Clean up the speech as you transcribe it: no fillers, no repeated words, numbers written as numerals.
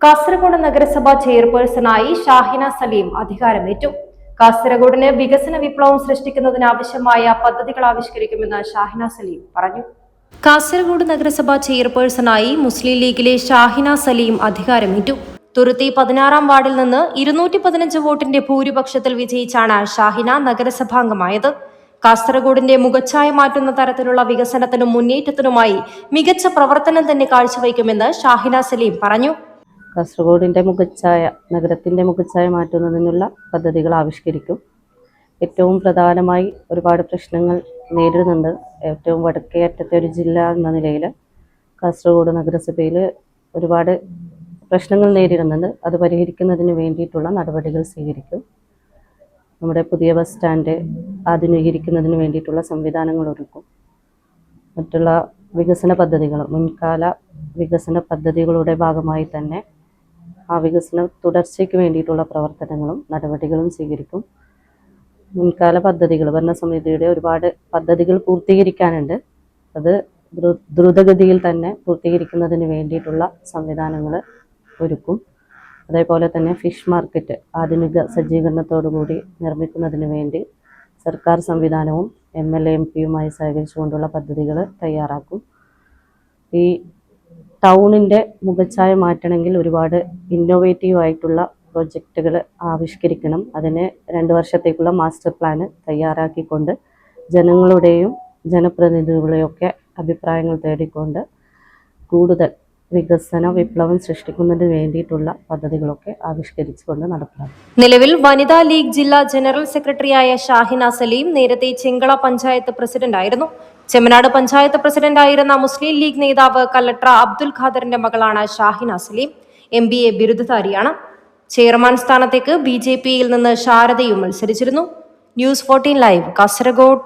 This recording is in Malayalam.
കാസർഗോഡ് നഗരസഭാ ചെയർപേഴ്സണായി ഷാഹിന സലീം അധികാരമേറ്റു. കാസർഗോഡിന് വികസന വിപ്ലവം സൃഷ്ടിക്കുന്നതിനാവശ്യമായ പദ്ധതികൾ ആവിഷ്കരിക്കുമെന്ന് ഷാഹിന സലീം പറഞ്ഞു. കാസർഗോഡ് നഗരസഭാ ചെയർപേഴ്സണായി മുസ്ലിം ലീഗിലെ ഷാഹിന സലീം അധികാരമേറ്റു. തുരുത്തി 16-ാം വാർഡിൽ നിന്ന് 215 വോട്ടിന്റെ ഭൂരിപക്ഷത്തിൽ വിജയിച്ചാണ് ഷാഹിന നഗരസഭാംഗമായത്. കാസർഗോഡിന്റെ മുഖച്ഛായ മാറ്റുന്ന തരത്തിലുള്ള വികസനത്തിനും മുന്നേറ്റത്തിനുമായി മികച്ച പ്രവർത്തനം തന്നെ കാഴ്ചവയ്ക്കുമെന്ന് ഷാഹിന സലീം പറഞ്ഞു. കാസർഗോഡിൻ്റെ നഗരത്തിൻ്റെ മുഖച്ഛായ മാറ്റുന്നതിനുള്ള പദ്ധതികൾ ആവിഷ്കരിക്കും. ഏറ്റവും പ്രധാനമായി ഒരുപാട് പ്രശ്നങ്ങൾ നേരിടുന്നുണ്ട്. ഏറ്റവും വടക്കേ അറ്റത്തെ ഒരു ജില്ല എന്ന നിലയിൽ കാസർഗോഡ് നഗരസഭയിൽ ഒരുപാട് പ്രശ്നങ്ങൾ നേരിടുന്നുണ്ട്. അത് പരിഹരിക്കുന്നതിന് വേണ്ടിയിട്ടുള്ള നടപടികൾ സ്വീകരിക്കും. നമ്മുടെ പുതിയ ബസ് സ്റ്റാൻഡ് ആധുനീകരിക്കുന്നതിന് വേണ്ടിയിട്ടുള്ള സംവിധാനങ്ങൾ ഒരുക്കും. മറ്റുള്ള വികസന പദ്ധതികൾ, മുൻകാല വികസന പദ്ധതികളുടെ ഭാഗമായി തന്നെ ആ വികസന തുടർച്ചയ്ക്ക് വേണ്ടിയിട്ടുള്ള പ്രവർത്തനങ്ങളും നടപടികളും സ്വീകരിക്കും. മുൻകാല പദ്ധതികൾ, ഭരണസമിതിയുടെ ഒരുപാട് പദ്ധതികൾ പൂർത്തീകരിക്കാനുണ്ട്. അത് ദ്രുതഗതിയിൽ തന്നെ പൂർത്തീകരിക്കുന്നതിന് വേണ്ടിയിട്ടുള്ള സംവിധാനങ്ങൾ ഒരുക്കും. അതേപോലെ തന്നെ ഫിഷ് മാർക്കറ്റ് ആധുനിക സജ്ജീകരണത്തോടുകൂടി നിർമ്മിക്കുന്നതിന് വേണ്ടി സർക്കാർ സംവിധാനവും MLA MP-യുമായി സഹകരിച്ചുകൊണ്ടുള്ള പദ്ധതികൾ തയ്യാറാക്കും. ഈ ടൗണിൻ്റെ മുഖച്ഛായ മാറ്റണമെങ്കിൽ ഒരുപാട് ഇന്നോവേറ്റീവായിട്ടുള്ള പ്രൊജക്റ്റുകൾ ആവിഷ്കരിക്കണം. അതിന് 2 വർഷത്തേക്കുള്ള മാസ്റ്റർ പ്ലാന് തയ്യാറാക്കിക്കൊണ്ട് ജനങ്ങളുടെയും ജനപ്രതിനിധികളുടെയൊക്കെ അഭിപ്രായങ്ങൾ തേടിക്കൊണ്ട് കൂടുതൽ വികസന വിപ്ലവം സൃഷ്ടിക്കുന്നതിന് വേണ്ടിയിട്ടുള്ള പദ്ധതികളൊക്കെ ആവിഷ്കരിച്ചുകൊണ്ട് നടപ്പാക്കും. നിലവിൽ വനിതാ ലീഗ് ജില്ലാ ജനറൽ സെക്രട്ടറിയായ ഷാഹിന സലീം നേരത്തെ ചെങ്കള പഞ്ചായത്ത് പ്രസിഡന്റായിരുന്നു. ചെമ്മനാട് പഞ്ചായത്ത് പ്രസിഡന്റായിരുന്ന മുസ്ലിം ലീഗ് നേതാവ് കലക്ടർ അബ്ദുൽ ഖാദറിന്റെ മകളാണ് ഷാഹിന സലീം. MBA ബിരുദധാരിയാണ്. ചെയർമാൻ സ്ഥാനത്തേക്ക് BJP-യിൽ നിന്ന് ശാരദയും മത്സരിച്ചിരുന്നു. News 14 live, Kasaragod.